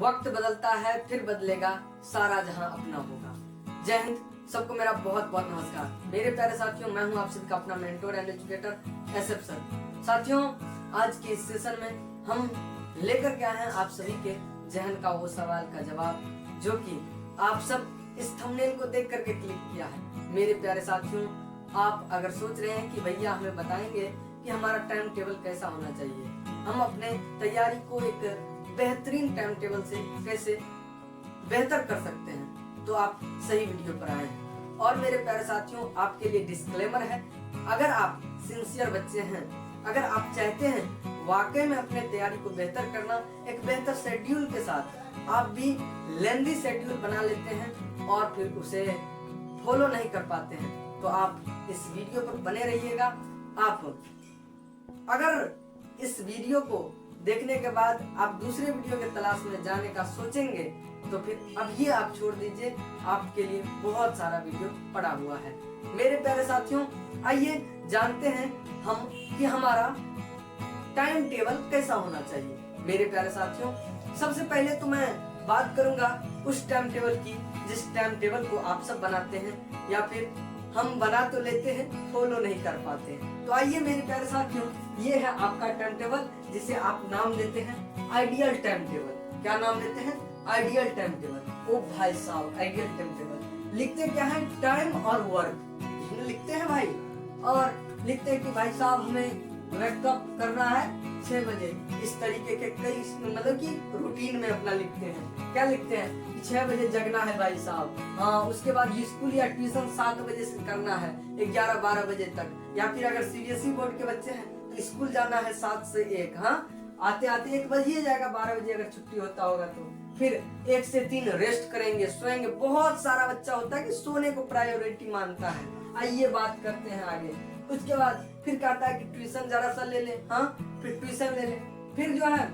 वक्त बदलता है फिर बदलेगा, सारा जहां अपना होगा। जय हिंद, सबको मेरा बहुत बहुत नमस्कार। मेरे प्यारे साथियों, मैं हूं आप सभी का अपना mentor and educator SF sir. साथियों, आज के इस सेशन में हम लेकर के आए हैं आप सभी के जहन का वो सवाल का जवाब जो कि आप सब इस थंबनेल को देख करके क्लिक किया है। मेरे प्यारे साथियों, आप अगर सोच रहे हैं कि भैया हमें बताएंगे कि हमारा टाइम टेबल कैसा होना चाहिए, हम अपने तैयारी को एक बेहतरीन टाइम टेबल से कैसे बेहतर कर सकते हैं, तो आप सही वीडियो पर आए हैं। और मेरे प्यारे साथियों, आपके लिए डिस्क्लेमर है, अगर आप सिंसियर बच्चे हैं, अगर आप चाहते हैं वाकई में अपने तैयारी को बेहतर करना, एक बेहतर शेड्यूल के साथ आप भी लेंदी शेड्यूल बना लेते हैं और फिर उसे फॉलो नहीं कर पाते हैं, तो आप इस वीडियो पर बने रहिएगा। आप अगर इस वीडियो को देखने के बाद आप दूसरे वीडियो के तलाश में जाने का सोचेंगे तो फिर अब ये आप छोड़ दीजिए, आपके लिए बहुत सारा वीडियो पड़ा हुआ है। मेरे प्यारे साथियों, आइए जानते हैं हम कि हमारा टाइम टेबल कैसा होना चाहिए। मेरे प्यारे साथियों, सबसे पहले तो मैं बात करूंगा उस टाइम टेबल की जिस टाइम टेबल को आप सब बनाते हैं या फिर हम बना तो लेते हैं, फॉलो नहीं कर पाते हैं। तो आइए मेरे प्यारे साथियों, ये है आपका टाइम टेबल जिसे आप नाम देते हैं आइडियल टाइम टेबल। क्या नाम देते हैं? Ideal time table. ओ भाई साहब, आइडियल टाइम टेबल लिखते क्या है? टाइम और वर्क लिखते हैं भाई, और लिखते हैं कि भाई साहब हमें वेकअप करना है 6 बजे। इस तरीके के कई मतलब कि रूटीन में अपना लिखते हैं। क्या लिखते हैं कि 6 बजे जगना है भाई साहब। हाँ, उसके बाद स्कूल या ट्यूशन 7 बजे से करना है 11-12 बजे तक। या फिर अगर CBSE बोर्ड के बच्चे हैं तो स्कूल जाना है 7 से 1। हाँ, आते आते 1 बज ही जाएगा, 12 बजे अगर छुट्टी होता होगा तो। फिर 1 से 3 रेस्ट करेंगे, सोएंगे। बहुत सारा बच्चा होता है कि सोने को प्रायोरिटी मानता है। आइए बात करते हैं आगे। उसके बाद फिर कहता है कि ट्यूशन जरा सा ले ले। हाँ, फिर ट्यूशन ले ले। फिर जो है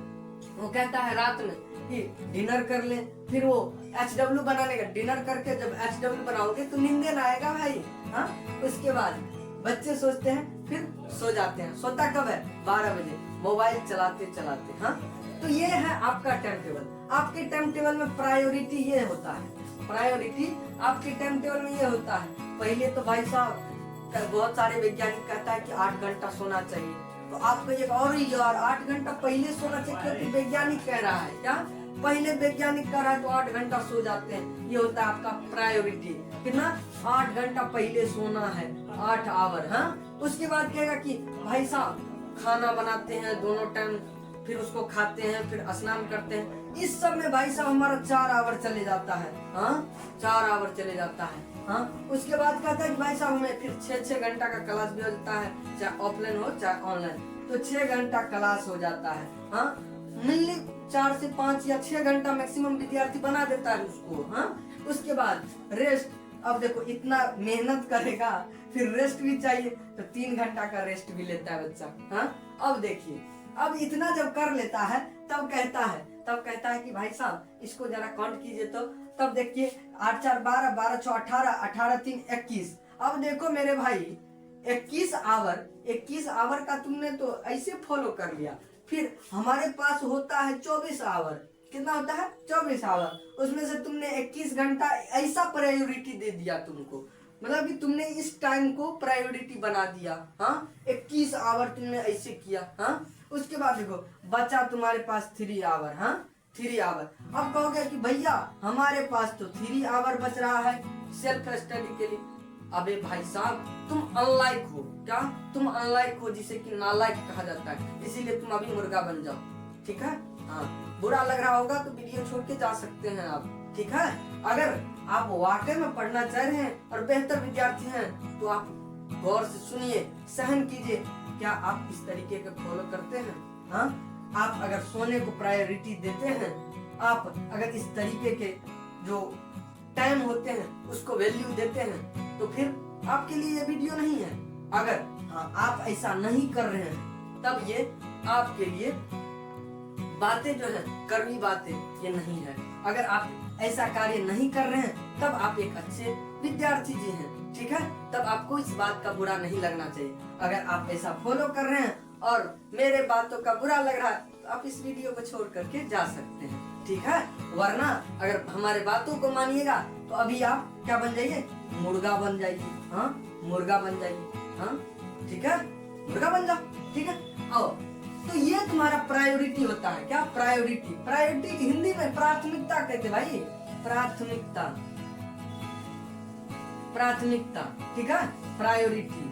वो कहता है रात में कि डिनर कर ले। फिर वो HW बनाने का, डिनर करके जब HW बनाओगे तो नींद ना आएगा भाई। हाँ, उसके बाद बच्चे सोचते हैं, फिर सो जाते हैं। सोता कब है? 12 बजे, मोबाइल चलाते चलाते। हाँ, तो ये है आपका टाइम टेबल। आपके टाइम टेबल में प्रायोरिटी ये होता है, प्रायोरिटी आपके टाइम टेबल में ये होता है। पहले तो भाई साहब बहुत सारे वैज्ञानिक कहता है कि 8 घंटा सोना चाहिए, तो आप कहिएगा और यार 8 घंटा पहले सोना चाहिए क्योंकि वैज्ञानिक कह रहा है। क्या पहले वैज्ञानिक कह रहा है तो 8 घंटा सो जाते हैं। ये होता है आपका प्रायोरिटी। कितना? 8 घंटा पहले सोना है, 8 आवर। हाँ, उसके बाद कहेगा कि भाई साहब खाना बनाते हैं दोनों टाइम, फिर उसको खाते हैं, फिर स्नान करते हैं। इस सब में भाई साहब हमारा 4 आवर चले जाता है। हाँ, 4 आवर चले जाता है। हाँ, उसके बाद कहता है कि भाई साहब हमें फिर 6-6 घंटा का क्लास भी हो जाता है, चाहे ऑफलाइन हो चाहे ऑनलाइन, तो 6 घंटा क्लास हो जाता है। हाँ, मिलने 4 से 5 या 6 घंटा मैक्सिमम विद्यार्थी बना देता है उसको। हाँ, उसके बाद रेस्ट। अब देखो इतना मेहनत करेगा, फिर रेस्ट भी चाहिए, तो 3 घंटा का रेस्ट भी लेता है बच्चा। हाँ, अब देखिए, अब इतना जब कर लेता है तब कहता है कि भाई साहब इसको जरा काउंट कीजिए। तो तब देखिए 8 4 12, 12 6 18, 18 3 21। अब देखो मेरे भाई 21 आवर का तुमने तो ऐसे फॉलो कर लिया। फिर हमारे पास होता है 24 आवर। कितना होता है? 24 आवर। उसमें से तुमने 21 घंटा ऐसा प्रायोरिटी दे दिया तुमको, मतलब कि तुमने इस टाइम को प्रायोरिटी बना दिया। हाँ, 21 आवर तुमने ऐसे किया। हाँ, उसके बाद देखो बचा तुम्हारे पास 3 आवर। हाँ, 3 आवर। अब कहोगे कि भैया हमारे पास तो 3 आवर बच रहा है सेल्फ स्टडी के लिए। अबे भाई साहब तुम अनलाइक हो। क्या? तुम अनलाइक हो, जिसे कि नालायक कहा जाता है, इसीलिए तुम अभी मुर्गा बन जाओ। ठीक है? हाँ, बुरा लग रहा होगा तो वीडियो छोड़ के जा सकते हैं आप। ठीक है? अगर आप वाकई में पढ़ना चाह रहे हैं और बेहतर विद्यार्थी हैं तो आप गौर से सुनिए, सहन कीजिए। क्या आप इस तरीके के फॉलो करते हैं? हाँ, आप अगर सोने को प्रायोरिटी देते हैं, आप अगर इस तरीके के जो टाइम होते हैं उसको वैल्यू देते हैं, तो फिर आपके लिए ये वीडियो नहीं है। अगर हाँ आप ऐसा नहीं कर रहे हैं तब ये आपके लिए बातें जो है कड़वी बातें ये नहीं है। अगर आप ऐसा कार्य नहीं कर रहे हैं तब आप एक अच्छे विद्यार्थी जी हैं। ठीक है, तब आपको इस बात का बुरा नहीं लगना चाहिए। अगर आप ऐसा फॉलो कर रहे हैं और मेरे बातों का बुरा लग रहा है तो आप इस वीडियो को छोड़ करके जा सकते हैं, ठीक है। वरना अगर हमारे बातों को मानिएगा तो अभी आप क्या बन जाइए, मुर्गा बन जाइए। हाँ, मुर्गा बन जाइए। हाँ, ठीक है, मुर्गा बन जाओ, ठीक है। आओ, तो ये तुम्हारा प्रायोरिटी होता है। क्या प्रायोरिटी? प्रायोरिटी हिंदी में प्राथमिकता कहते भाई, प्राथमिकता, प्राथमिकता, ठीक है। प्रायोरिटी,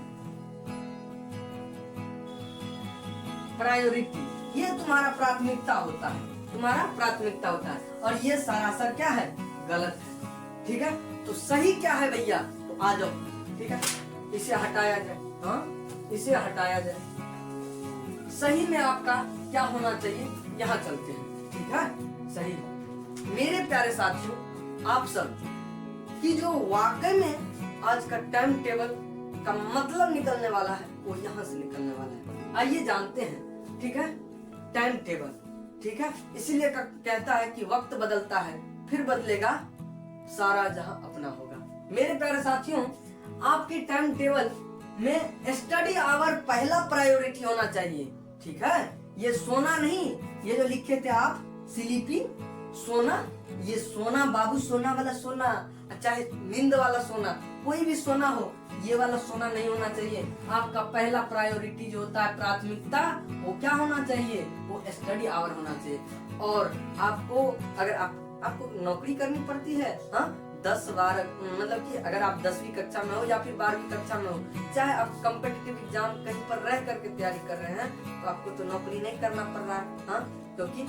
प्रायोरिटी ये तुम्हारा प्राथमिकता होता है, तुम्हारा प्राथमिकता होता है। और ये सरासर क्या है, गलत है, ठीक है। तो सही क्या है भैया, तो आ जाओ, ठीक है। इसे हटाया जाए, हाँ, इसे हटाया जाए। सही में आपका क्या होना चाहिए, यहाँ चलते हैं, ठीक है। सही मेरे प्यारे साथियों, आप सब कि जो वाकई में आज का टाइम टेबल का मतलब निकलने वाला है वो यहाँ से निकलने वाला है। आइए जानते हैं, ठीक है। टाइम टेबल, ठीक है। इसीलिए कहता है कि वक्त बदलता है फिर बदलेगा सारा जहां अपना होगा। मेरे प्यारे साथियों, आपके टाइम टेबल में स्टडी आवर पहला प्रायोरिटी होना चाहिए, ठीक है। ये सोना नहीं, ये जो लिखे थे आप स्लीपिंग, सोना, ये सोना बाबू, सोना वाला सोना, चाहे नींद वाला सोना, कोई भी सोना हो, ये वाला सोना नहीं होना चाहिए। आपका पहला प्रायोरिटी जो होता है, प्राथमिकता, वो क्या होना चाहिए, वो स्टडी आवर होना चाहिए। और आपको अगर आपको नौकरी करनी पड़ती है, हाँ, 10-12, मतलब कि अगर आप 10वीं कक्षा में हो या फिर 12वीं कक्षा में हो, चाहे आप कॉम्पिटिटिव एग्जाम कहीं पर रह करके तैयारी कर रहे हैं, तो आपको तो नौकरी नहीं करना पड़ रहा है, हाँ, क्योंकि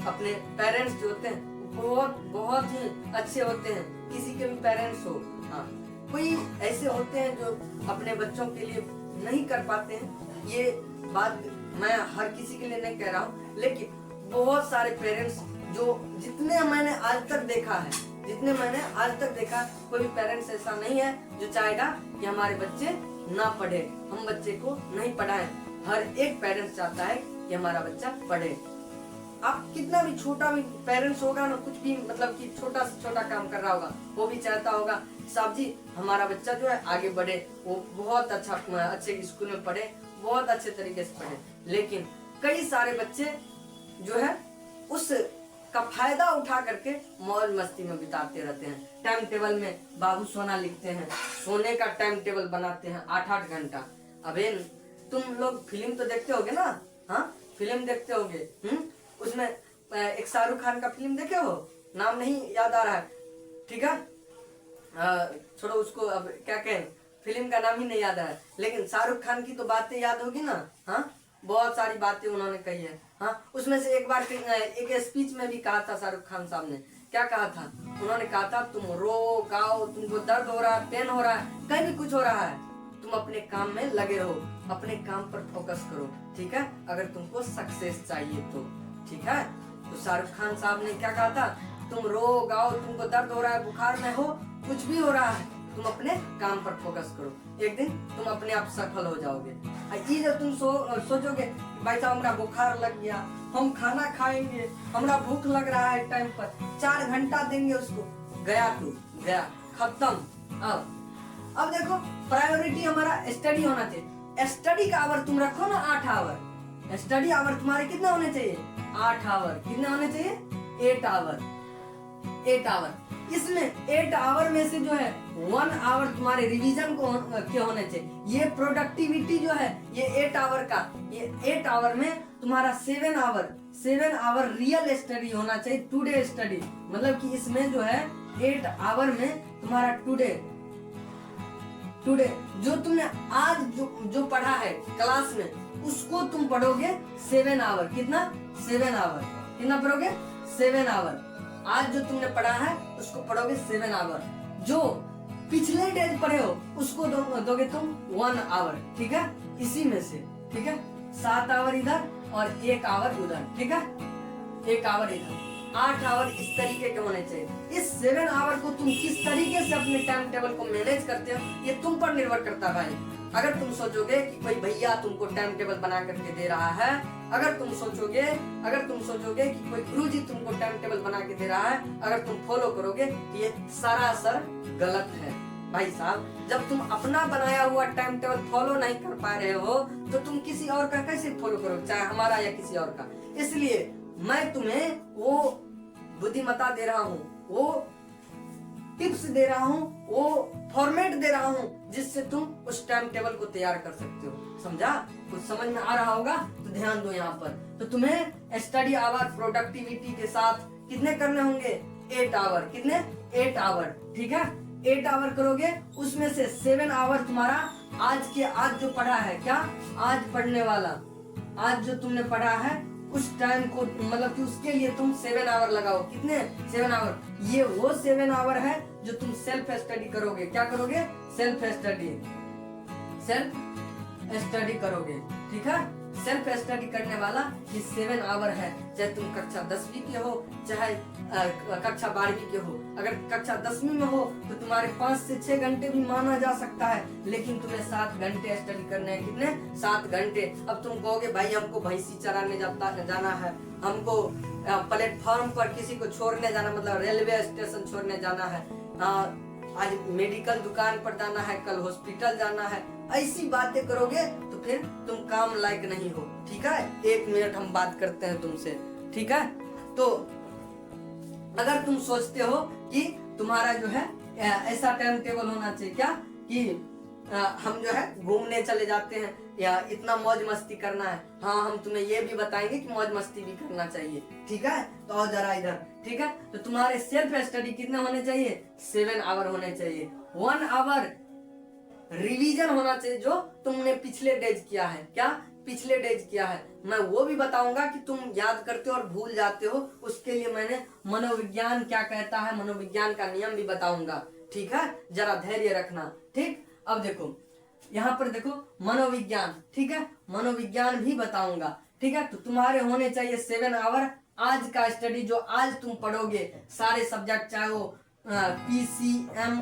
अपने पेरेंट्स जो होते हैं बहुत बहुत ही अच्छे होते हैं। किसी के भी पेरेंट्स हो, हाँ, कोई ऐसे होते हैं जो अपने बच्चों के लिए नहीं कर पाते हैं। ये बात मैं हर किसी के लिए नहीं कह रहा हूँ, लेकिन बहुत सारे पेरेंट्स जो जितने मैंने आज तक देखा है, जितने मैंने आज तक देखा, कोई भी पेरेंट्स ऐसा नहीं है जो चाहेगा कि हमारे बच्चे ना पढ़े, हम बच्चे को नहीं पढ़ाएं। हर एक पेरेंट्स चाहता है कि हमारा बच्चा पढ़े। आप कितना भी छोटा भी पेरेंट्स होगा ना, कुछ भी मतलब कि छोटा से छोटा काम कर रहा होगा, वो भी चाहता होगा साहब जी हमारा बच्चा जो है आगे बढ़े, वो बहुत अच्छे स्कूल में पढ़े, बहुत अच्छे तरीके से पढ़े। लेकिन कई सारे बच्चे जो है उस का फायदा उठा करके मौज मस्ती में बिताते रहते हैं। टाइम टेबल में बाबू सोना लिखते हैं, सोने का टाइम टेबल बनाते हैं 8-8 घंटा। अबे तुम लोग फिल्म तो देखते होगे ना, हाँ, फिल्म देखते होगे, उसमें एक शाहरुख खान का फिल्म देखे हो, नाम नहीं याद आ रहा है, ठीक है, छोड़ो उसको, अब क्या कहें, फिल्म का नाम ही नहीं याद आ रहा है, लेकिन शाहरुख खान की तो बातें याद होगी ना, हाँ, बहुत सारी बातें उन्होंने कही है, हाँ। उसमें से एक बार एक स्पीच में भी कहा था शाहरुख खान साहब ने, क्या कहा था, उन्होंने कहा था तुम रो गाओ, तुमको दर्द हो रहा है, पेन हो रहा है, कहीं भी कुछ हो रहा है, तुम अपने काम में लगे रहो, अपने काम पर फोकस करो, ठीक है, अगर तुमको सक्सेस चाहिए तो, ठीक है। तो शाहरुख खान साहब ने क्या कहा था, तुम रो गाओ, तुमको दर्द हो रहा है, बुखार में हो, कुछ भी हो रहा है, तुम अपने काम पर फोकस करो, एक दिन तुम अपने आप सफल हो जाओगे। ये जब तुम सोचोगे भाई साहब हमरा बुखार लग गया, हम खाना खाएंगे, हमरा भूख लग रहा है टाइम पर, 4 घंटा देंगे उसको, गया तो गया, खत्म। अब देखो प्रायोरिटी हमारा स्टडी होना चाहिए। स्टडी का आवर तुम रखो ना 8 आवर, स्टडी आवर तुम्हारे कितने होने चाहिए, 8 आवर। कितने होने चाहिए, 8 आवर, 8 आवर। इसमें 8 आवर में से जो है 1 आवर तुम्हारे रिवीजन के होने चाहिए। ये प्रोडक्टिविटी जो है ये 8 आवर का, ये 8 आवर में तुम्हारा 7 आवर रियल स्टडी होना चाहिए, टुडे स्टडी। मतलब कि इसमें जो है 8 आवर में तुम्हारा टुडे जो तुमने आज जो पढ़ा है क्लास में, उसको तुम पढ़ोगे 7 आवर। कितना, 7 आवर। कितना पढ़ोगे, 7 आवर। आज जो तुमने पढ़ा है उसको पढ़ोगे 7 आवर। जो पिछले डेज पढ़े हो उसको दोगे तुम 1 आवर, ठीक है। इसी में से, ठीक है, 7 आवर इधर और 1 आवर उधर, ठीक है, 1 आवर इधर, 8 आवर इस तरीके के होने चाहिए। इस 7 आवर को तुम किस तरीके से अपने टाइम टेबल को मैनेज करते हो ये तुम पर निर्भर करता है भाई। अगर तुम सोचोगे कि कोई भैया तुमको टाइम टेबल बना करके दे रहा है, अगर तुम सोचोगे कि कोई गुरुजी तुमको टाइम टेबल बना के दे रहा है, अगर तुम फॉलो करोगे, ये सरासर गलत है भाई साहब। जब तुम अपना बनाया हुआ टाइम टेबल फॉलो नहीं कर पा रहे हो तो तुम किसी और का कैसे फॉलो करोगे, चाहे हमारा या किसी और का। इसलिए मैं तुम्हें वो बुद्धिमत्ता दे रहा हूँ, वो टिप्स दे रहा हूँ, वो फॉर्मेट दे रहा हूँ जिससे तुम उस टाइम टेबल को तैयार कर सकते हो। समझा? कुछ समझ में आ रहा होगा तो ध्यान दो यहाँ पर। तो तुम्हें स्टडी आवर प्रोडक्टिविटी के साथ कितने करने होंगे? 8 आवर। कितने? 8 आवर। ठीक है, 8 आवर करोगे, उसमें से 7 आवर तुम्हारा आज जो पढ़ा है, क्या आज पढ़ने वाला, आज जो तुमने पढ़ा है उस टाइम को, मतलब कि उसके लिए तुम 7 आवर लगाओ। कितने? 7 आवर। ये वो 7 आवर है जो तुम सेल्फ स्टडी करोगे। क्या करोगे? सेल्फ स्टडी करोगे। ठीक है, सेल्फ स्टडी करने वाला ये 7 आवर है। चाहे तुम कक्षा 10वीं के हो, चाहे कक्षा 12वीं के हो। अगर कक्षा 10वीं में हो तो तुम्हारे 5 से 6 घंटे भी माना जा सकता है, लेकिन तुम्हें 7 घंटे स्टडी करने हैं। कितने? 7 घंटे। अब तुम कहोगे भाई हमको भैंसी चराने जाना है, हमको प्लेटफॉर्म पर किसी को छोड़ने जाना, मतलब रेलवे स्टेशन छोड़ने जाना है, आज मेडिकल दुकान पर जाना है, कल हॉस्पिटल जाना है। ऐसी बातें करोगे तो फिर तुम काम लायक नहीं हो। ठीक है, 1 मिनट हम बात करते हैं तुमसे। ठीक है, तो अगर तुम सोचते हो कि तुम्हारा जो है ऐसा टाइम टेबल होना चाहिए, क्या कि हम जो है घूमने चले जाते हैं या इतना मौज मस्ती करना है। हाँ, हम तुम्हें ये भी बताएंगे कि मौज मस्ती भी करना चाहिए। ठीक है, तो आओ जरा इधर। ठीक है, तो तुम्हारे सेल्फ स्टडी कितने होने चाहिए? 7 आवर होने चाहिए। 1 आवर रिवीजन होना चाहिए, जो तुमने पिछले डेज किया है। क्या? पिछले डेज किया है। मैं वो भी बताऊंगा कि तुम याद करते हो और भूल जाते हो, उसके लिए मैंने मनोविज्ञान क्या कहता है, मनोविज्ञान का नियम भी बताऊंगा। ठीक है, जरा धैर्य रखना। ठीक, अब देखो यहाँ पर देखो मनोविज्ञान। ठीक है, मनोविज्ञान भी बताऊंगा। ठीक है, तो तुम्हारे होने चाहिए 7 आवर आज का स्टडी, जो आज तुम पढ़ोगे सारे सब्जेक्ट, चाहे वो PCM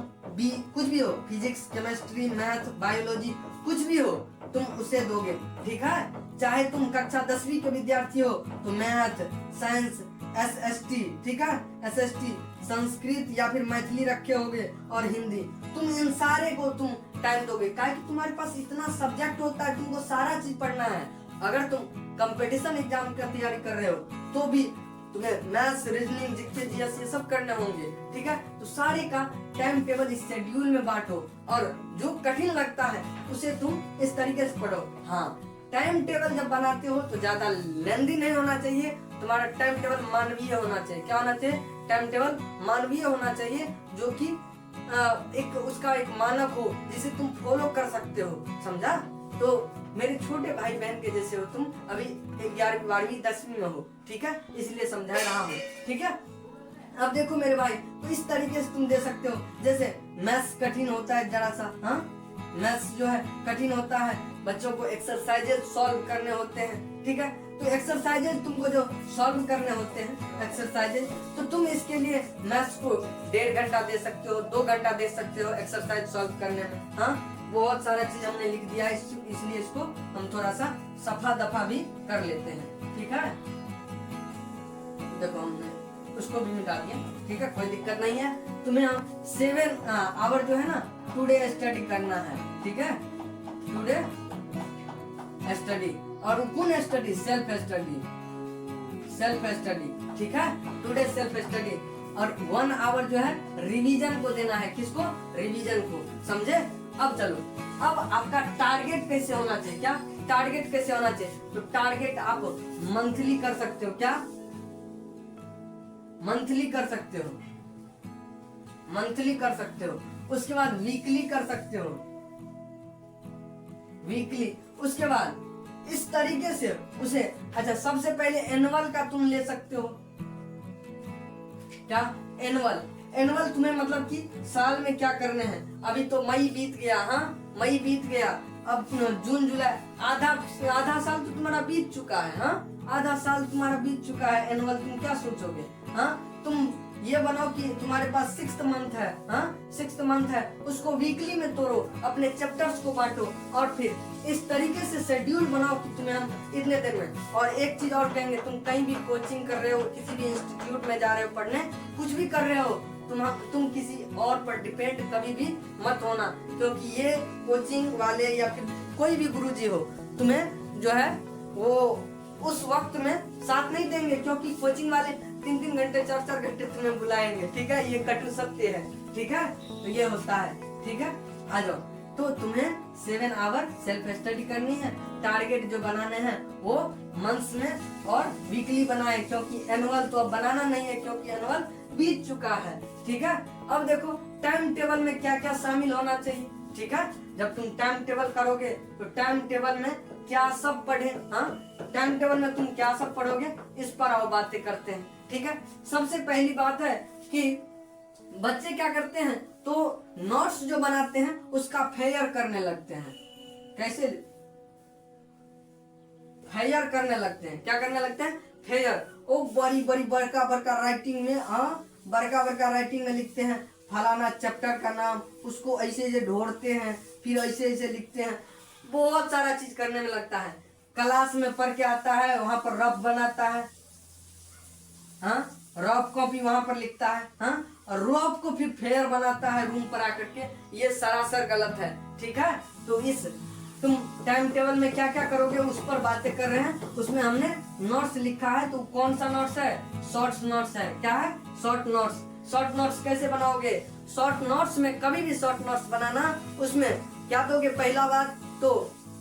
कुछ भी हो, फिजिक्स, केमिस्ट्री, मैथ, बायोलॉजी, कुछ भी हो, तुम उसे दोगे। ठीक है, चाहे तुम कक्षा 10वीं के विद्यार्थी हो तो मैथ, साइंस, SST, ठीक है, SST, संस्कृत या फिर मैथिली रखे होगे और हिंदी, तुम इन सारे को तुम टाइम दोगे। क्या कि तुम्हारे पास इतना सब्जेक्ट होता है, तुमको सारा चीज पढ़ना है। अगर तुम कंपटीशन एग्जाम की तैयारी कर रहे हो तो भी तुम्हें मैथ्स, रीजनिंग, जीके, जीएस ये सब करने होंगे। ठीक है, तो सारे का टाइम टेबल इस शेड्यूल में बांटो और जो कठिन लगता है उसे तुम इस तरीके से पढ़ो। हाँ, टाइम टेबल जब बनाते हो तो ज्यादा लेंदी नहीं होना चाहिए। तुम्हारा टाइम टेबल मानवीय होना चाहिए। क्या होना चाहिए? टाइम टेबल मानवीय होना चाहिए, जो कि एक उसका एक मानक हो जिसे तुम फॉलो कर सकते हो। समझा? तो मेरे छोटे भाई बहन के जैसे हो तुम, अभी 11वीं 12वीं 10वीं में हो। ठीक है, इसलिए समझा रहा हूँ। ठीक है, अब देखो मेरे भाई, तो इस तरीके से तुम दे सकते हो। जैसे मैथ्स कठिन होता है जरा सा, हाँ, मैथ्स जो है कठिन होता है, बच्चों को एक्सरसाइजेज सॉल्व करने होते हैं। ठीक है, तो एक्सरसाइजेज तुमको जो सॉल्व करने होते हैं एक्सरसाइजेज, तो तुम इसके लिए मैथ्स को 1.5 घंटा दे सकते हो, 2 घंटा दे सकते हो एक्सरसाइज सॉल्व करने में। हाँ, बहुत सारा चीज हमने लिख दिया है, इसलिए इसको हम थोड़ा सा सफा दफा भी कर लेते हैं। ठीक है, देखो हमने उसको भी मिटा दिया। ठीक है, कोई दिक्कत नहीं है। तुम्हें 7 आवर जो है ना टुडे स्टडी करना है। ठीक है, टुडे स्टडी, और कौन study? Self study, self study. ठीक है, टुडे सेल्फ स्टडी, और 1 आवर जो है रिवीजन को देना है। किसको? रिवीजन को। समझे? अब चलो, अब आपका टारगेट कैसे होना चाहिए? क्या टारगेट कैसे होना चाहिए? तो टारगेट आप मंथली कर सकते हो। क्या मंथली कर सकते हो? मंथली कर सकते हो। उसके बाद वीकली कर सकते हो, वीकली। उसके बाद इस तरीके से उसे, अच्छा, सबसे पहले एनुअल का तुम ले सकते हो। क्या? एनुअल। एनुअल तुम्हें मतलब कि साल में क्या करने हैं। अभी तो मई बीत गया, हाँ, मई बीत गया, अब जून जुलाई, आधा साल तो तुम्हारा बीत चुका है। हाँ, आधा साल तुम्हारा बीत चुका है। एनुअल तुम क्या सोचोगे? हाँ, तुम ये बनाओ कि तुम्हारे पास 6th मंथ है। हाँ, 6th मंथ है, उसको वीकली में तोड़ो, अपने चैप्टर्स को बांटो और फिर इस तरीके से शेड्यूल बनाओ कि तुम्हें हम इतने देर में। और एक चीज और कहेंगे, तुम कहीं भी कोचिंग कर रहे हो, किसी भी इंस्टीट्यूट में जा रहे हो पढ़ने, कुछ भी कर रहे हो, तुम किसी और पर डिपेंड कभी भी मत होना, क्योंकि ये कोचिंग वाले या फिर कोई भी गुरुजी हो, तुम्हें जो है वो उस वक्त में साथ नहीं देंगे, क्योंकि कोचिंग वाले 3-3 घंटे 4-4 घंटे तुम्हें बुलाएंगे, ठीक है, ये कटु सत्य है, ठीक है, तो ये होता है, ठीक है। आ जाओ, तो तुम्हें 7 आवर सेल्फ स्टडी करनी है। टारगेट जो बनाने हैं वो मंथ्स में और वीकली बनाए, क्योंकि एनुअल तो अब बनाना नहीं है, क्योंकि एनुअल बीत चुका है, ठीक है। अब देखो टाइम टेबल में क्या क्या शामिल होना चाहिए, ठीक है। जब तुम टाइम टेबल करोगे तो टाइम टेबल में क्या सब पढ़े, हाँ, टाइम टेबल में तुम क्या सब पढ़ोगे, इस पर आओ बातें करते हैं, ठीक है। सबसे पहली बात है कि बच्चे क्या करते हैं, तो नोट्स जो बनाते हैं उसका फेयर करने लगते हैं। कैसे फेयर करने लगते हैं, क्या करने लगते हैं, फेयर। ओ बड़ी बड़ी बड़का बड़का राइटिंग में, हाँ, बड़का बड़का राइटिंग में लिखते हैं फलाना चैप्टर का नाम, उसको ऐसे ऐसे ढोड़ते हैं, फिर ऐसे ऐसे लिखते हैं, बहुत सारा चीज करने में लगता है। क्लास में पढ़ के आता है, वहां पर रफ बनाता है, हाँ, रफ कॉपी वहां पर लिखता है, हाँ, और रफ को फिर फेयर बनाता है रूम पर आकर के, ये सरासर गलत है, ठीक है। तो इस तुम टाइम टेबल में क्या क्या करोगे उस पर बातें कर रहे हैं। उसमें हमने नोट्स लिखा है, तो कौन सा नोट्स है, शॉर्ट नोट्स है, क्या है, शॉर्ट नोट्स। शॉर्ट नोट्स कैसे बनाओगे, शॉर्ट नोट्स में कभी भी शॉर्ट नोट्स बनाना, उसमें क्या दोगे, पहला बात तो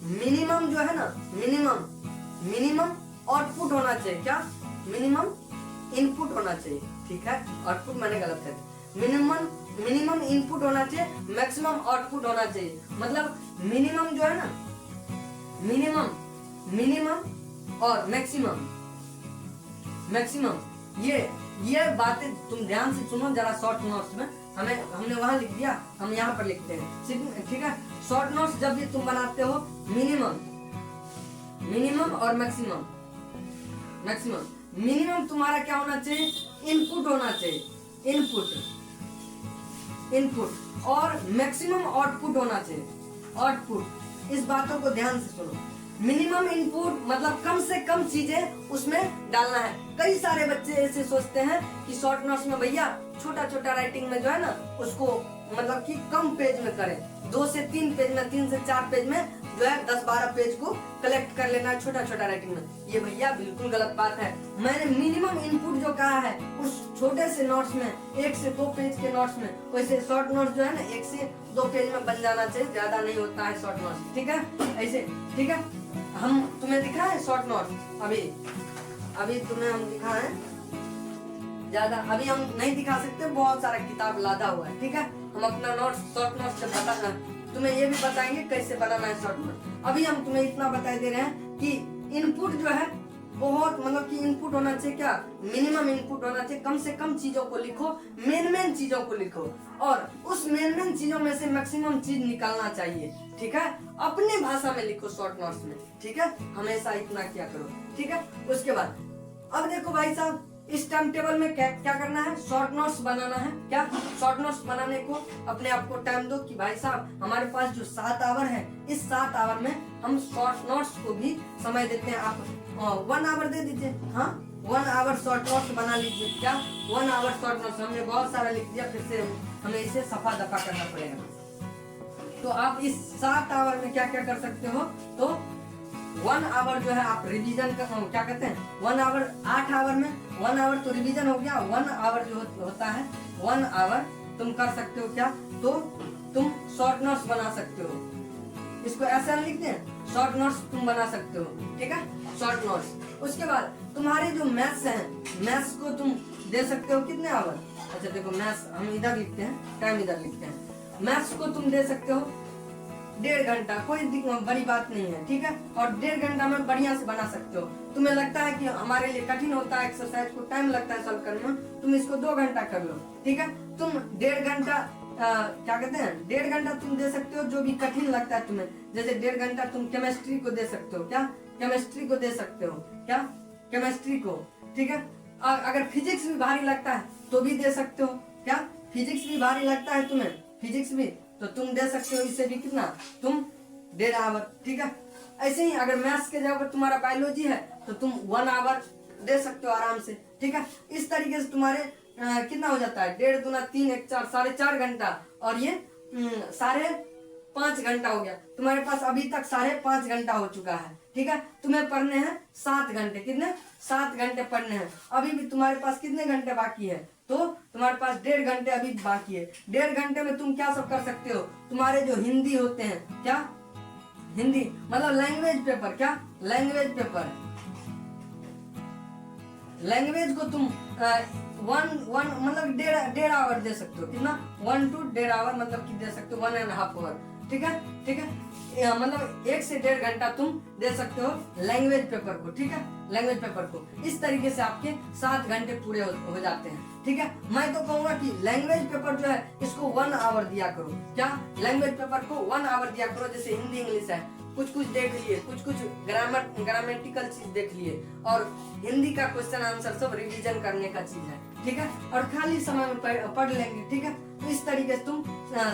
मिनिमम जो है ना, मिनिमम आउटपुट होना चाहिए, क्या, मिनिमम इनपुट होना चाहिए, ठीक है, आउटपुट मैंने गलत है, मिनिमम इनपुट होना चाहिए, मैक्सिमम आउटपुट होना चाहिए। मतलब मिनिमम जो है ना, मिनिमम और मैक्सिमम, ये बातें तुम ध्यान से सुनो जरा। शॉर्ट नोट्स में हमने वहां लिख दिया, हम यहाँ पर लिखते हैं, ठीक है। शॉर्ट नोट्स जब भी तुम बनाते हो, मिनिमम और मैक्सिमम। मिनिमम तुम्हारा क्या होना चाहिए, इनपुट होना चाहिए, इनपुट और मैक्सिमम आउटपुट होना चाहिए, आउटपुट। इस बातों को ध्यान से सुनो। मिनिमम इनपुट मतलब कम से कम चीजें उसमें डालना है। कई सारे बच्चे ऐसे सोचते हैं कि शॉर्ट नोट्स में भैया छोटा छोटा राइटिंग में जो है ना, उसको मतलब कि कम पेज में करें, 2 से 3 पेज में, 3 से 4 पेज में जो है 10-12 पेज को कलेक्ट कर लेना है छोटा छोटा राइटिंग में। ये भैया बिल्कुल गलत बात है। मैंने मिनिमम इनपुट जो कहा है उस छोटे से नोट्स में, 1 से 2 पेज के नोट्स में, वैसे शॉर्ट नोट्स जो है ना 1 से 2 पेज में बन जाना चाहिए, ज्यादा नहीं होता है शॉर्ट नोट्स, ठीक है, ऐसे, ठीक है। हम तुम्हें दिखा है शॉर्ट नोट्स, अभी तुम्हें हम दिखा है, ज्यादा अभी हम नहीं दिखा सकते, बहुत सारा किताब लादा हुआ है, ठीक है। हम अपना नोट्स शॉर्ट नोट्स से बताना, तुम्हें ये भी बताएंगे कैसे बनाना है शॉर्ट नोट। अभी हम तुम्हें इतना बता दे रहे हैं कि इनपुट जो है बहुत, मतलब कि इनपुट होना चाहिए, क्या, मिनिमम इनपुट होना चाहिए। कम से कम चीजों को लिखो, मेन चीजों को लिखो, और उस मेन चीजों में से मैक्सिमम चीज निकालना चाहिए, ठीक है। अपने भाषा में लिखो शॉर्ट नोट्स में, ठीक है, हमेशा इतना किया करो, ठीक है। उसके बाद अब देखो भाई साहब, इस टाइम टेबल में क्या क्या करना है, शॉर्ट नोट्स बनाना है। क्या, शॉर्ट नोट्स बनाने को अपने आप को टाइम दो कि भाई साहब हमारे पास जो 7 आवर है, इस 7 आवर में हम शॉर्ट नोट्स को भी समय देते हैं। आप 1 आवर दे दीजिए, हाँ, 1 आवर शॉर्ट नोट्स बना लीजिए। क्या, 1 आवर शॉर्ट नोट्स, हमने बहुत सारा लिख दिया, फिर से हमें इसे सफा दफा करना पड़ेगा। तो आप इस 7 आवर में क्या क्या कर सकते हो, तो 1 आवर जो है आप रिवीजन का, क्या कहते हैं, 1 आवर, 8 आवर में 1 आवर तो रिवीजन हो गया। 1 आवर जो होता है, 1 आवर तुम कर सकते हो क्या, तो तुम शॉर्ट नोट्स बना सकते हो। इसको ऐसे हम लिखते हैं, शॉर्ट नोट्स तुम बना सकते हो, ठीक है, शॉर्ट नोट्स। उसके बाद तुम्हारे जो मैथ्स हैं, मैथ्स को तुम दे सकते हो कितने आवर। अच्छा देखो, मैथ्स हम इधर लिखते हैं, टाइम इधर लिखते हैं। मैथ्स को तुम दे सकते हो 1.5 घंटा, कोई बड़ी बात नहीं है, ठीक है, और 1.5 घंटा में बढ़िया से बना सकते हो। तुम्हें लगता है कि हमारे लिए कठिन होता है, एक्सरसाइज को टाइम लगता है सॉल्व करने में, तुम इसको 2 घंटा कर लो, ठीक है। तुम 1.5 घंटा क्या कहते हैं, 1.5 घंटा तुम दे सकते हो जो भी कठिन लगता है तुम्हें। जैसे 1.5 घंटा तुम केमिस्ट्री को दे सकते हो, क्या, केमिस्ट्री को दे सकते हो, क्या, केमिस्ट्री को, ठीक है। अगर फिजिक्स भी भारी लगता है तो भी दे सकते हो, क्या, फिजिक्स भी भारी लगता है तुम्हें, फिजिक्स भी, तो तुम दे सकते हो इसे भी कितना, तुम 1.5 आवर, ठीक है। ऐसे ही अगर मैथ्स के जगह पर तुम्हारा बायोलॉजी है तो तुम 1 आवर दे सकते हो आराम से, ठीक है। इस तरीके से तुम्हारे कितना हो जाता है, 1.5 दूना 3 1 4, 4.5 घंटा, और ये 5.5 घंटा हो गया। तुम्हारे पास अभी तक 5.5 घंटा हो चुका है, ठीक है, तुम्हें पढ़ने हैं 7 घंटे। कितने? 7 घंटे पढ़ने हैं। अभी भी तुम्हारे पास कितने घंटे बाकी है? तो तुम्हारे पास 1.5 घंटे अभी बाकी है। 1.5 घंटे में तुम क्या सब कर सकते हो? तुम्हारे जो हिंदी होते हैं, क्या हिंदी मतलब लैंग्वेज पेपर, क्या लैंग्वेज पेपर, लैंग्वेज को तुम वन मतलब 1.5 आवर दे सकते हो। कितना? 1 to 1.5 आवर मतलब कि दे सकते हो 1.5 आवर। ठीक है, ठीक है, मतलब 1 से 1.5 घंटा तुम दे सकते हो लैंग्वेज पेपर को। ठीक है, लैंग्वेज पेपर को इस तरीके से आपके 7 घंटे पूरे हो जाते हैं। ठीक है, मैं तो कहूंगा कि लैंग्वेज पेपर जो है इसको 1 आवर दिया करो। क्या? लैंग्वेज पेपर को 1 आवर दिया करो। जैसे हिंदी इंग्लिश है, कुछ कुछ देख लिए, कुछ कुछ ग्रामेटिकल चीज देख लिए, और हिंदी का क्वेश्चन आंसर सब रिवीजन करने का चीज है। ठीक है, और खाली समय में पढ़ लेंगे। ठीक है, तो इस तरीके से तुम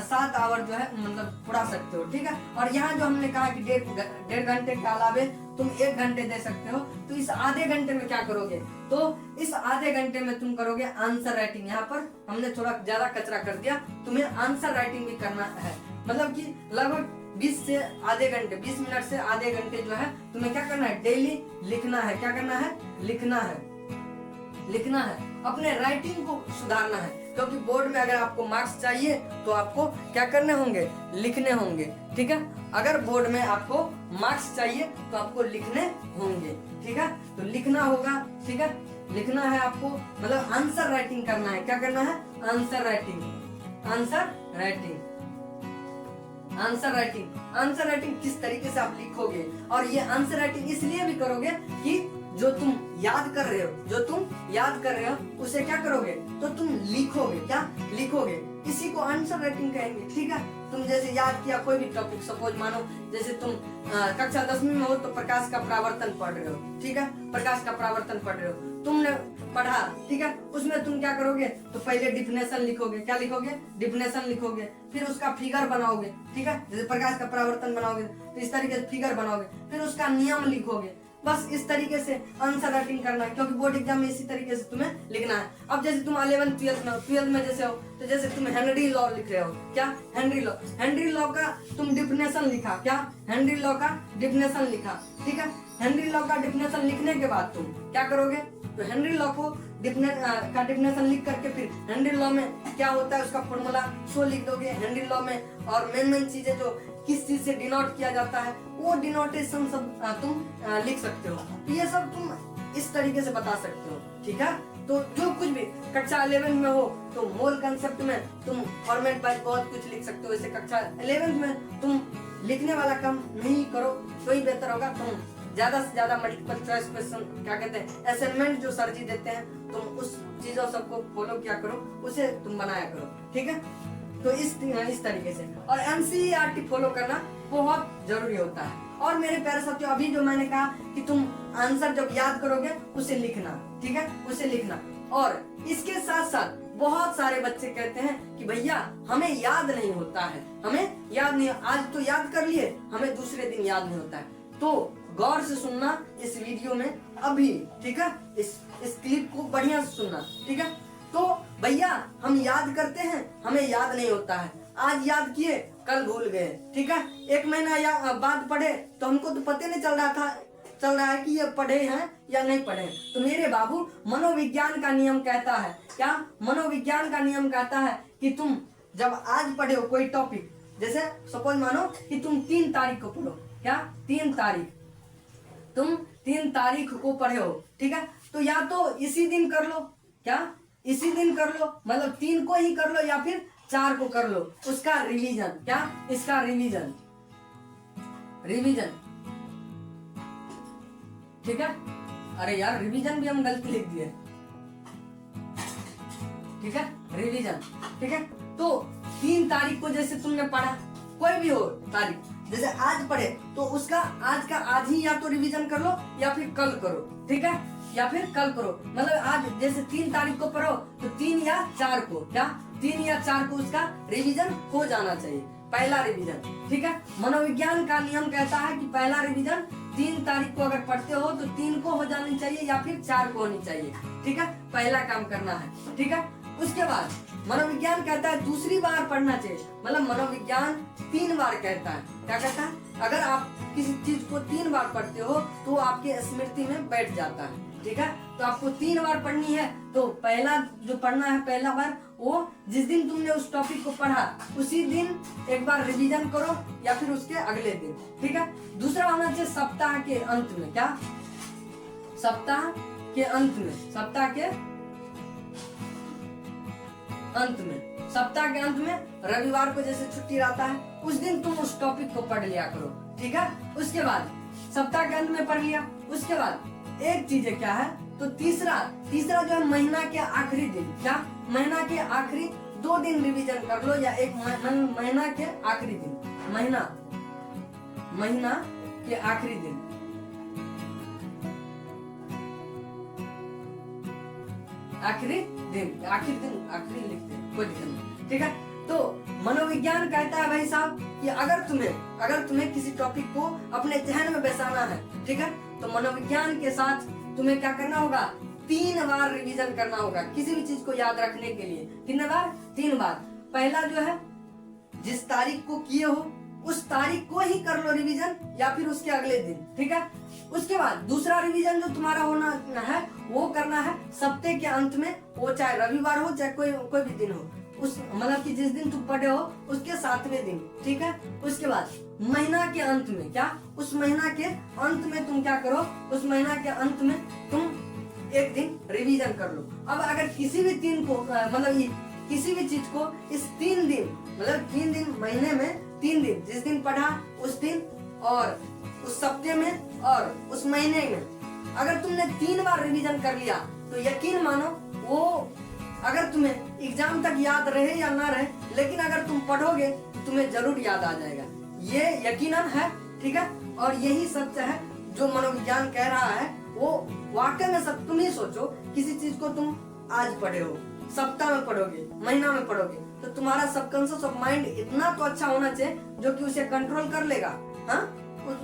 7 आवर जो है मतलब पढ़ा सकते हो। ठीक है, और यहाँ जो हमने कहा कि 1.5 घंटे के अलावे तुम 1 घंटे दे सकते हो। तो इस आधे घंटे में क्या करोगे? तो इस आधे घंटे में तुम करोगे आंसर राइटिंग। यहाँ पर हमने थोड़ा ज्यादा कचरा कर दिया, तुम्हें आंसर राइटिंग भी करना है। मतलब कि लगभग 20 से आधे घंटे, 20 मिनट से आधे घंटे जो है तुम्हें क्या करना है? डेली लिखना है। क्या करना है? लिखना है, लिखना है, अपने राइटिंग को सुधारना है। क्योंकि बोर्ड में अगर आपको मार्क्स चाहिए तो आपको क्या करने होंगे? लिखने होंगे। ठीक है, अगर बोर्ड में आपको मार्क्स चाहिए तो आपको लिखने होंगे। ठीक है, तो लिखना होगा। ठीक है, लिखना है आपको, मतलब आंसर राइटिंग करना है। क्या करना है? Answer writing, answer writing, answer writing. Answer writing किस तरीके से आप लिखोगे, और ये आंसर राइटिंग इसलिए भी करोगे कि जो तुम याद कर रहे हो, जो तुम याद कर रहे हो उसे क्या करोगे? तो तुम लिखोगे। क्या लिखोगे? इसी को आंसर राइटिंग कहेंगे। ठीक है, तुम जैसे याद किया कोई भी टॉपिक, सपोज मानो जैसे तुम कक्षा 10वीं में हो तो प्रकाश का परावर्तन पढ़ रहे हो। ठीक है, प्रकाश का परावर्तन पढ़ रहे हो, तुमने पढ़ा। ठीक है, उसमें तुम क्या करोगे? तो पहले डिफिनेशन लिखोगे। क्या लिखोगे? डिफिनेशन लिखोगे, फिर उसका फिगर बनाओगे। ठीक है, जैसे प्रकाश का परावर्तन बनाओगे तो इस तरीके से फिगर बनाओगे, फिर उसका नियम लिखोगे। बस इस तरीके से आंसर राइटिंग करना है, क्योंकि बोर्ड एग्जाम में इसी तरीके से तुम्हें लिखना है। अब जैसे तुम 11th 12th में जैसे हो, तो जैसे तुम हेनरी लॉ लिख रहे हो। क्या? हेनरी लॉ, हेनरी लॉ का तुम डिफिनेशन लिखा। क्या? हेनरी लॉ का डिफिनेशन लिखा। ठीक है, हेनरी लॉ का डिफिनेशन लिखने के बाद तुम क्या करोगे? तो हेनरी लॉ को का डिफिनेशन लिख करके फिर हेनरी लॉ में क्या होता है उसका फॉर्मूला सो लिख दोगे हेनरी लॉ में, और मेन चीजें जो किस चीज से डिनोट किया जाता है वो डिनोटेशन सब तुम लिख सकते हो। तो ये सब तुम इस तरीके से बता सकते हो। ठीक है, तो जो कुछ भी कक्षा 11 में हो तो मोल कंसेप्ट में तुम फॉर्मेट वाइज बहुत कुछ लिख सकते हो। जैसे कक्षा 11 में तुम लिखने वाला काम नहीं करो तो ही बेहतर होगा। तुम ज्यादा से ज्यादा मल्टीपल चॉइस क्वेश्चन क्या कहते हैं असाइनमेंट जो सर जी देते हैं तुम उस चीजों सबको फॉलो किया करो, उसे तुम बनाया करो। ठीक है, तो इस तरीके से, और एनसीईआरटी फॉलो करना बहुत जरूरी होता है। और मेरे प्यारे साथियों, अभी जो मैंने कहा कि तुम आंसर जब याद करोगे उसे लिखना। ठीक है, उसे लिखना। और इसके साथ साथ बहुत सारे बच्चे कहते हैं कि भैया हमें याद नहीं होता है, हमें याद नहीं, आज तो याद कर लिए, हमें दूसरे दिन याद नहीं होता है। तो गौर से सुनना इस वीडियो में अभी। ठीक है, इस क्लिप को बढ़िया से सुनना। ठीक है, तो भैया हम याद करते हैं, हमें याद नहीं होता है। आज याद किए, कल भूल गए। ठीक है, 1 महीना बाद पढ़े तो हमको तो पता नहीं चल रहा है कि ये पढ़े हैं या नहीं पढ़े। तो मेरे बाबू, मनोविज्ञान का नियम कहता है, क्या मनोविज्ञान का नियम कहता है कि तुम जब आज पढ़े हो कोई टॉपिक, जैसे सपोज मानो कि तुम 3 तारीख को पढ़ो। क्या? 3 तारीख, तुम 3 तारीख को पढ़े हो। ठीक है, तो या तो इसी दिन कर लो। क्या? इसी दिन कर लो, मतलब 3 को ही कर लो या फिर 4 को कर लो। उसका रिवीजन, क्या? इसका रिवीजन, रिवीजन। ठीक है, अरे यार रिवीजन भी हम गलती लिख दिए। ठीक है, रिवीजन। ठीक है, तो 3 तारीख को जैसे तुमने पढ़ा, कोई भी हो तारीख, जैसे आज पढ़े तो उसका आज का आज ही या तो रिवीजन कर लो या फिर कल करो। ठीक है, या फिर कल करो, मतलब आज जैसे 3 तारीख को पढ़ो तो 3 या 4 को, क्या 3 या 4 को उसका रिवीजन हो जाना चाहिए, पहला रिवीजन। ठीक है, मनोविज्ञान का नियम कहता है कि पहला रिवीजन 3 तारीख को अगर पढ़ते हो तो 3 को हो जानी चाहिए या फिर 4 को होनी चाहिए। ठीक है, पहला काम करना है। ठीक है, उसके बाद मनोविज्ञान कहता है दूसरी बार पढ़ना चाहिए, मतलब मनोविज्ञान 3 बार कहता है। क्या कहता है? अगर आप किसी चीज को 3 बार पढ़ते हो तो आपके स्मृति में बैठ जाता है। ठीक है, तो आपको 3 बार पढ़नी है। तो पहला जो पढ़ना है, पहला बार वो जिस दिन तुमने उस टॉपिक को पढ़ा उसी दिन एक बार रिवीजन करो या फिर उसके अगले दिन। ठीक है, दूसरा होना चाहिए सप्ताह के अंत में। क्या? सप्ताह के अंत में, सप्ताह के अंत में, सप्ताह के अंत में रविवार को जैसे छुट्टी रहता है उस दिन तुम उस टॉपिक को पढ़ लिया करो। ठीक है, उसके बाद सप्ताह के अंत में पढ़ लिया, उसके बाद एक चीज है क्या है, तो तीसरा जो है महीना के आखिरी दिन। क्या? महीना के आखिरी 2 दिन रिवीजन कर लो या एक महीना के आखिरी दिन, महीना के आखिरी दिन, आखिरी लिखते हैं, कोई दिक्कत नहीं। ठीक है, तो मनोविज्ञान कहता है भाई साहब कि अगर तुम्हें किसी टॉपिक को अपने जहन में बैसाना है, ठीक है, तो मनोविज्ञान के साथ तुम्हें क्या करना होगा? 3 बार रिवीजन करना होगा किसी भी चीज को याद रखने के लिए। कितने बार? 3 बार। पहला जो है जिस तारीख को किए हो उस तारीख को ही कर लो रिवीजन या फिर उसके अगले दिन। ठीक है, उसके बाद दूसरा रिवीजन जो तुम्हारा होना है वो करना है सप्ताह के अंत में, वो चाहे रविवार हो चाहे कोई भी दिन हो, उस मतलब कि जिस दिन तुम पढ़े हो उसके 7वें दिन। ठीक है, उसके बाद महीना के अंत में, क्या? उस महीना के अंत में तुम क्या करो? उस महीना के अंत में तुम एक दिन रिवीजन कर लो। अब अगर किसी भी दिन को मतलब किसी भी चीज को इस 3 दिन, मतलब 3 दिन, महीने में 3 दिन, जिस दिन पढ़ा उस दिन और उस सप्ताह में और उस महीने में अगर तुमने 3 बार रिवीजन कर लिया तो यकीन मानो वो अगर तुम्हें एग्जाम तक याद रहे या ना रहे, लेकिन अगर तुम पढ़ोगे तो तुम्हें जरूर याद आ जाएगा, ये यकीनन है। ठीक है, और यही सत्य है जो मनोविज्ञान कह रहा है, वो वाकई में सब। तुम ही सोचो, किसी चीज को तुम आज पढ़े हो, सप्ताह में पढ़ोगे, महीना में पढ़ोगे, तो तुम्हारा सबकॉन्शियस ऑफ माइंड इतना तो अच्छा होना चाहिए जो कि उसे कंट्रोल कर लेगा। हाँ,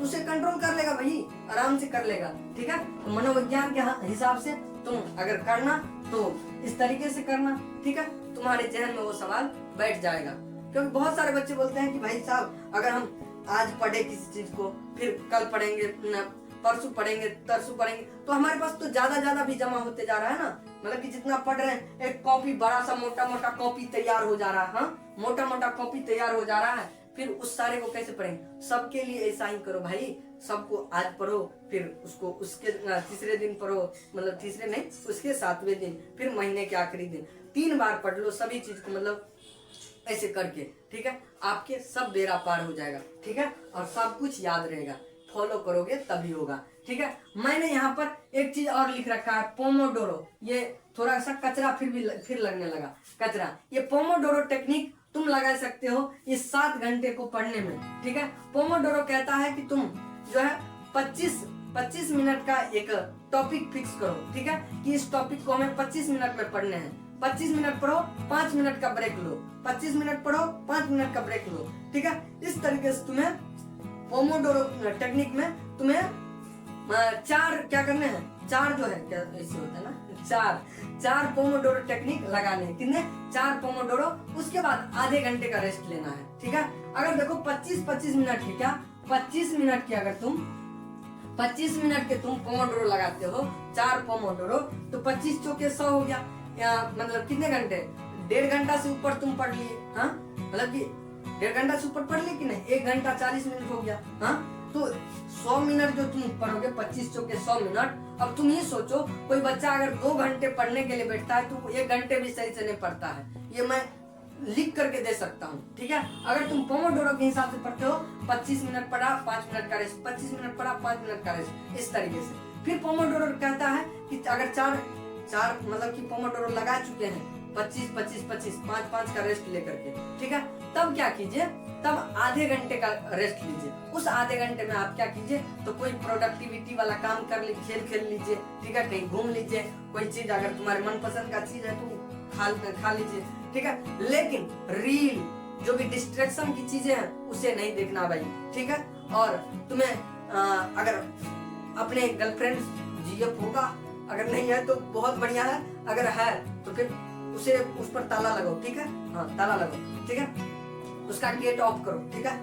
उसे कंट्रोल कर लेगा भाई, आराम से कर लेगा। ठीक है, तो मनोविज्ञान के हिसाब से तुम अगर करना तो इस तरीके से करना। ठीक है, तुम्हारे जहन में वो सवाल बैठ जाएगा। क्योंकि बहुत सारे बच्चे बोलते हैं कि भाई साहब अगर हम आज पढ़े किसी चीज को, फिर कल पढ़ेंगे, परसों पढ़ेंगे, तरसों पढ़ेंगे, तो हमारे पास तो ज्यादा भी जमा होते जा रहा है ना। मतलब कि जितना पढ़ रहे हैं, एक कॉपी, बड़ा सा मोटा कॉपी तैयार हो जा रहा है। हाँ, मोटा कॉपी तैयार हो जा रहा है, फिर उस सारे को कैसे पढ़ेंगे? सबके लिए ऐसा ही करो भाई, सबको आज पढ़ो, फिर उसको उसके तीसरे दिन पढ़ो, मतलब तीसरे नहीं, उसके 7वें दिन, फिर महीने के आखिरी दिन 3 बार पढ़ लो सभी चीज को, मतलब ऐसे करके। ठीक है, आपके सब बेड़ा पार हो जाएगा। ठीक है, और सब कुछ याद रहेगा, फॉलो करोगे तभी होगा। ठीक है, मैंने यहाँ पर एक चीज और लिख रखा है, पोमोडोरो। ये थोड़ा सा कचरा फिर लगने लगा कचरा। ये पोमोडोरो टेक्निक तुम लगा सकते हो इस 7 घंटे को पढ़ने में। ठीक है, पोमोडोरो कहता है कि तुम जो है 25 मिनट का एक टॉपिक फिक्स करो। ठीक है, कि इस टॉपिक को हमें 25 मिनट में पढ़ने हैं। 25 मिनट पढ़ो, 5 मिनट का ब्रेक लो, 25 मिनट पढ़ो, 5 मिनट का ब्रेक लो। ठीक है, इस तरीके से तुम्हें पोमोडोरो टेक्निक में तुम्हें 4 क्या करने हैं, 4 जो है क्या ऐसे होता है ना, 4 पोमोडोरो टेक्निक लगाने हैं। कितने? 4 पोमोडोरो। उसके बाद आधे घंटे का रेस्ट लेना है। ठीक है, अगर देखो 25 मिनट की, क्या 25 मिनट की, अगर तुम 25 मिनट के तुम पोमोडोरो लगाते हो, 4 पोमोडोरो, तो 25 चौके 100 हो गया। मतलब कितने घंटे? 1.5 घंटा से ऊपर तुम पढ़ लिए। हाँ, मतलब कि 1.5 घंटा से ऊपर पढ़ लिए कि नहीं, 1 घंटा 40 मिनट हो गया। हाँ, तो 100 मिनट जो तुम पढ़ोगे, 25 चौके 100 मिनट। अब तुम ही सोचो, कोई बच्चा अगर 2 घंटे पढ़ने के लिए बैठता है तो 1 घंटे भी सही से नहीं पढ़ता है। ये मैं लिख करके दे सकता हूँ। ठीक है, अगर तुम पोमोडोरो के हिसाब से पढ़ते हो, 25 मिनट पढ़ा, 5 मिनट का रेस्ट, 25 मिनट पढ़ा, 5 मिनट का रेस्ट, इस तरीके से। फिर पोमोडोरो कहता है कि अगर 4 मतलब कि पोमोडोरो लगा चुके हैं, 25 5 का रेस्ट लेकर के, ठीक है, तब क्या कीजिए, तब आधे घंटे का रेस्ट लीजिए। उस आधे घंटे में आप क्या कीजिए, तो कोई प्रोडक्टिविटी वाला काम कर लीजिए, खेल लीजिए, ठीक है, कहीं घूम लीजिए, कोई चीज अगर तुम्हारे मनपसंद का चीज है तो खा लीजिए, ठीक है। लेकिन रील जो भी डिस्ट्रैक्शन की चीजें हैं उसे नहीं देखना भाई, ठीक है। और तुम्हें अगर अपने गर्लफ्रेंड जीएफ होगा, अगर नहीं है तो बहुत बढ़िया है, अगर है तो फिर उसे उस पर ताला लगाओ, ठीक है। हाँ, ताला लगाओ, ठीक है। उसका गेट ऑफ करो, ठीक है।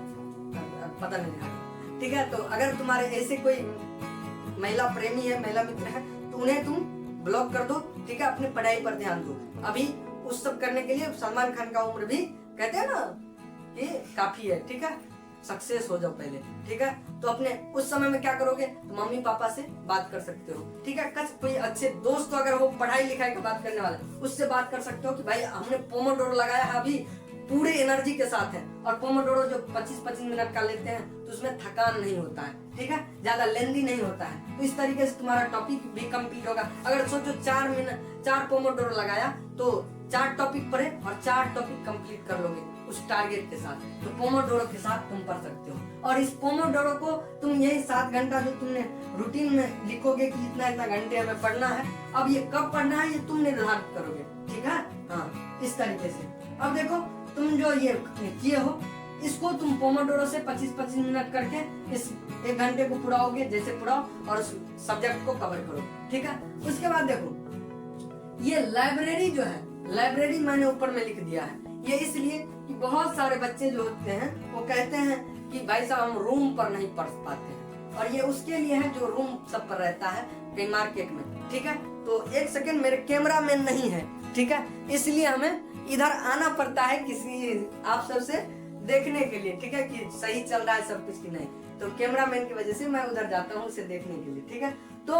पता नहीं लगा, ठीक है। तो अगर तुम्हारे ऐसे कोई महिला प्रेमी है, महिला मित्र है, तो उन्हें तुम ब्लॉक कर दो, ठीक है। अपनी पढ़ाई पर ध्यान दो। अभी उस सब करने के लिए सलमान खान का उम्र भी कहते हैं ना कि काफी है, ठीक है। सक्सेस हो जाओ पहले, ठीक है। तो अपने उस समय में क्या करोगे, तो मम्मी पापा से बात कर सकते हो, ठीक है। कोई अच्छे दोस्त तो अगर हो पढ़ाई लिखाई की बात करने वाले, उससे बात कर सकते हो कि भाई हमने पोमोडोरो लगाया है, अभी पूरे एनर्जी के साथ है। और पोमोडोरो जो 25-25 मिनट का लेते हैं तो उसमें थकान नहीं होता है, ठीक है, ज्यादा लेंदी नहीं होता है। तो इस तरीके से तुम्हारा टॉपिक भी कंप्लीट होगा। अगर सोचो 4 पोमोडोरो लगाया तो 4 टॉपिक पढ़े और 4 टॉपिक कंप्लीट कर लोगे उस टारगेट के साथ। तो पोमोडोरो के साथ तुम पढ़ सकते हो। और इस पोमोडोरो को तुम यही 7 घंटा जो तुमने रूटीन में लिखोगे कि इतना इतना घंटे हमें पढ़ना है, अब ये कब पढ़ना है ये तुम निर्धारित करोगे, ठीक है। हाँ, इस तरीके से। अब देखो तुम जो ये किए हो, इसको तुम पोमोडोरो से 25-25 मिनट करके इस 1 घंटे को पुराओगे, जैसे पुराओ और उस सब्जेक्ट को कवर करो, ठीक है। उसके बाद देखो ये लाइब्रेरी जो है, लाइब्रेरी मैंने ऊपर में लिख दिया है, ये इसलिए कि बहुत सारे बच्चे जो होते हैं वो कहते हैं कि भाई साहब हम रूम पर नहीं पढ़ पाते हैं, और ये उसके लिए है जो रूम सब पर रहता है कहीं मार्केट में, ठीक है। तो 1 सेकेंड, मेरे कैमरा मैन नहीं है, ठीक है, इसलिए हमें इधर आना पड़ता है किसी आप सबसे देखने के लिए, ठीक है, कि सही चल रहा है सब कुछ की नहीं। तो कैमरामैन की वजह से मैं उधर जाता हूँ उसे देखने के लिए, ठीक है। तो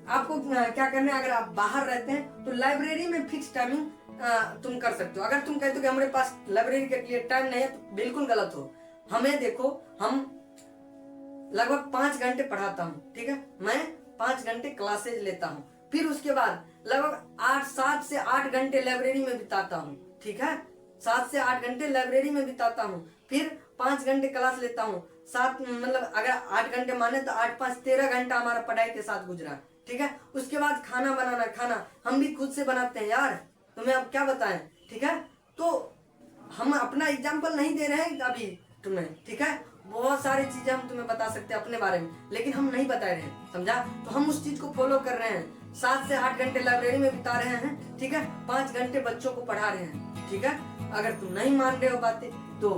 आपको क्या करना है, अगर आप बाहर रहते हैं तो लाइब्रेरी में फिक्स टाइमिंग तुम कर सकते हो। अगर तुम कहते हो कि हमारे पास लाइब्रेरी के लिए टाइम नहीं है, तो बिल्कुल गलत हो। हमें देखो, हम लगभग 5 घंटे पढ़ाता हूँ, ठीक है, मैं 5 घंटे क्लासेज लेता हूँ, फिर उसके बाद लगभग 7 से 8 घंटे लाइब्रेरी में बिताता हूँ, ठीक है। 7 से 8 घंटे लाइब्रेरी में बिताता हूँ, फिर 5 घंटे क्लास लेता हूँ। 7 मतलब अगर 8 घंटे माने तो 8-5 13 घंटा हमारा पढ़ाई के साथ गुजरा, ठीक है। उसके बाद खाना बनाना, खाना हम भी खुद से बनाते हैं यार, तुम्हें अब क्या बताएं, ठीक है। तो हम अपना एग्जाम्पल नहीं दे रहे हैं अभी तुम्हें, ठीक है। बहुत सारी चीजें हम तुम्हें बता सकते हैं अपने बारे में, लेकिन हम नहीं बता रहे हैं, समझा। तो हम उस चीज को फॉलो कर रहे हैं। 7 से 8 घंटे लाइब्रेरी में बिता रहे हैं, ठीक है। 5 घंटे बच्चों को पढ़ा रहे हैं, ठीक है। अगर तुम नहीं मान रहे हो बातें तो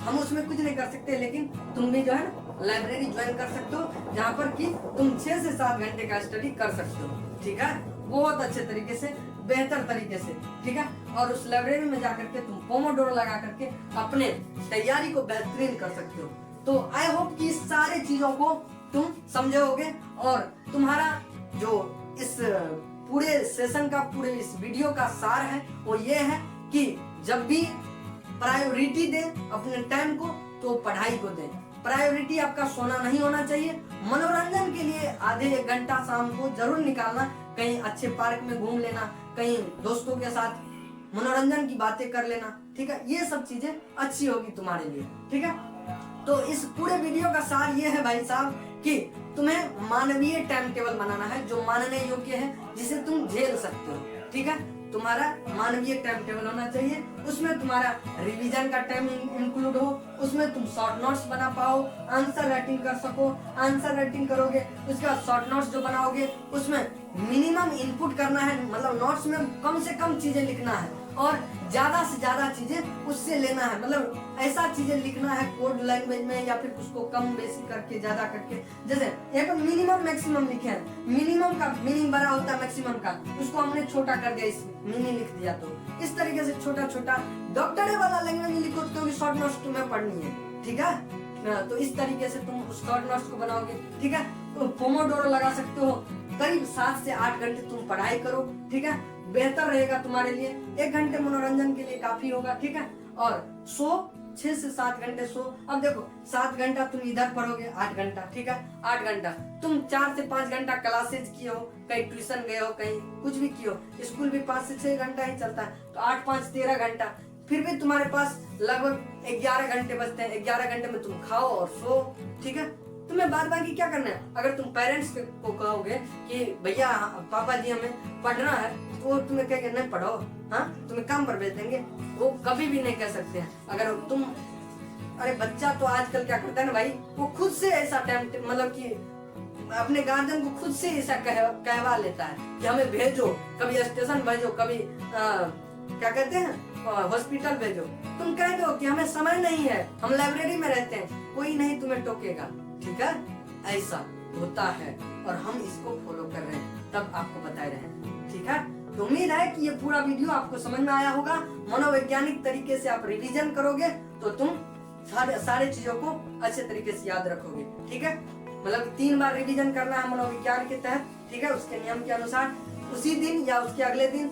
हम उसमें कुछ नहीं कर सकते, लेकिन तुम भी जो है ना लाइब्रेरी ज्वाइन कर सकते हो, जहाँ पर कि तुम 6 से 7 घंटे का स्टडी कर सकते हो, ठीक है, बहुत अच्छे तरीके से, बेहतर तरीके से, ठीक है। और उस लाइब्रेरी में जाकर के तुम पोमोडोरो लगा करके अपने तैयारी को बेहतरीन कर सकते हो। तो आई होप कि इस सारे चीजों को तुम समझोगे, और तुम्हारा जो इस पूरे सेशन का, पूरे इस वीडियो का सार है वो ये है कि जब भी प्रायोरिटी दे अपने टाइम को, तो पढ़ाई को दे। प्रायोरिटी आपका सोना नहीं होना चाहिए। मनोरंजन के लिए आधे 1 घंटा शाम को जरूर निकालना, कहीं अच्छे पार्क में घूम लेना, कहीं दोस्तों के साथ मनोरंजन की बातें कर लेना, ठीक है। ये सब चीजें अच्छी होगी तुम्हारे लिए, ठीक है। तो इस पूरे वीडियो का सार ये है भाई साहब कि तुम्हें मानवीय टाइम टेबल बनाना है, जो मानने योग्य है, जिसे तुम झेल सकते हो, ठीक है। तुम्हारा मानवीय टाइम टेबल होना चाहिए, उसमें तुम्हारा रिवीजन का टाइम इंक्लूड हो, उसमें तुम शॉर्ट नोट्स बना पाओ, आंसर राइटिंग कर सको। आंसर राइटिंग करोगे, उसके बाद शॉर्ट नोट्स जो बनाओगे उसमें मिनिमम इनपुट करना है, मतलब नोट्स में कम से कम चीजें लिखना है और ज्यादा से ज्यादा चीजें उससे लेना है। मतलब ऐसा चीजें लिखना है कोड लैंग्वेज में, या फिर उसको कम बेसी करके, ज्यादा करके। जैसे यहाँ पर मिनिमम मैक्सिमम लिखे हैं, मिनिमम का मीनिंग बड़ा होता है मैक्सिमम का, उसको हमने छोटा कर दिया, इस मीनिंग लिख दिया। तो इस तरीके से छोटा छोटा डॉक्टरे वाला लैंग्वेज में लिखो, क्योंकि शॉर्ट नोट्स तुम्हें पढ़नी है, ठीक है। तो इस तरीके से तुम उस शॉर्ट नोट्स को बनाओगे, ठीक है। तो पोमोडोरो लगा सकते हो, करीब 7 से 8 घंटे तुम पढ़ाई करो, ठीक है, बेहतर रहेगा तुम्हारे लिए। 1 घंटे मनोरंजन के लिए काफी होगा, ठीक है। और सो 6 से 7 घंटे सो। अब देखो 7 घंटा तुम इधर पढ़ोगे, 8 घंटा, ठीक है। 8 घंटा तुम 4 से 5 घंटा क्लासेज किए हो, कहीं ट्यूशन गए हो, कहीं कुछ भी किए हो, स्कूल भी 5 से 6 घंटा ही चलता है, तो 8-5 13 घंटा, फिर भी तुम्हारे पास लगभग 11 घंटे बचते हैं। 11 घंटे में तुम खाओ और सो, ठीक है। तुम्हें बाद बाकी क्या करना है, अगर तुम पेरेंट्स को कहोगे कि भैया पापा जी हमें पढ़ना है, तो वो तुम्हें कहेंगे नहीं पढ़ो, हाँ तुम्हें काम पर भेज देंगे, वो कभी भी नहीं कह सकते हैं। अगर तुम, अरे बच्चा तो आजकल क्या करता है ना भाई, वो खुद से ऐसा टाइम, मतलब कि अपने गार्जियन को खुद से ऐसा कहवा लेता है कि हमें भेजो, कभी स्टेशन भेजो, कभी क्या कहते हैं, हॉस्पिटल भेजो। तुम कह दो कि हमें समय नहीं है, हम लाइब्रेरी में रहते हैं, कोई नहीं तुम्हें टोकेगा। ठीक है, ऐसा होता है और हम इसको फॉलो कर रहे हैं, तब आपको बता रहे हैं। ठीक है, तो उम्मीद है कि ये पूरा वीडियो आपको समझ में आया होगा। मनोवैज्ञानिक तरीके से आप रिवीजन करोगे तो तुम सारे चीजों को अच्छे तरीके से याद रखोगे। ठीक है, मतलब 3 बार रिवीजन करना है मनोविज्ञान के तहत। ठीक है, उसके नियम के अनुसार, उसी दिन या उसके अगले दिन,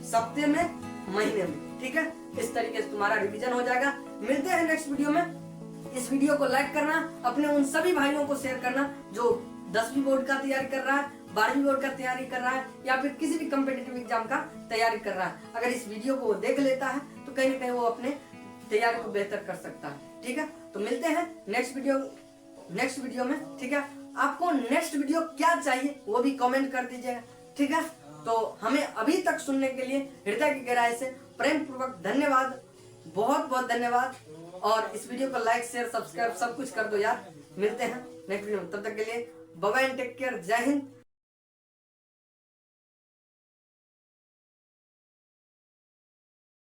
सप्ताह में, महीने में। ठीक है, इस तरीके से तुम्हारा रिवीजन हो जाएगा। मिलते हैं नेक्स्ट वीडियो में। इस वीडियो को लाइक करना, अपने उन सभी भाइयों को शेयर करना जो 10वीं बोर्ड का तैयारी कर रहा है, 12वीं बोर्ड का तैयारी कर रहा है, या फिर किसी भी कम्पिटिटिव एग्जाम का तैयारी कर रहा है। अगर इस वीडियो को वो देख लेता है तो कहीं ना कहीं वो अपने तैयारी को बेहतर कर सकता है। ठीक है, तो मिलते हैं नेक्स्ट वीडियो में। ठीक है, आपको नेक्स्ट वीडियो क्या चाहिए वो भी कमेंट कर दीजिएगा। ठीक है, तो हमें अभी तक सुनने के लिए हृदय की गहराई से प्रेम पूर्वक धन्यवाद, बहुत बहुत धन्यवाद। और इस वीडियो को लाइक, शेयर, सब्सक्राइब सब कुछ कर दो यार। मिलते हैं नेक्स्ट वीडियो में, तब तक के लिए बाय बाय, टेक केयर, जय हिंद,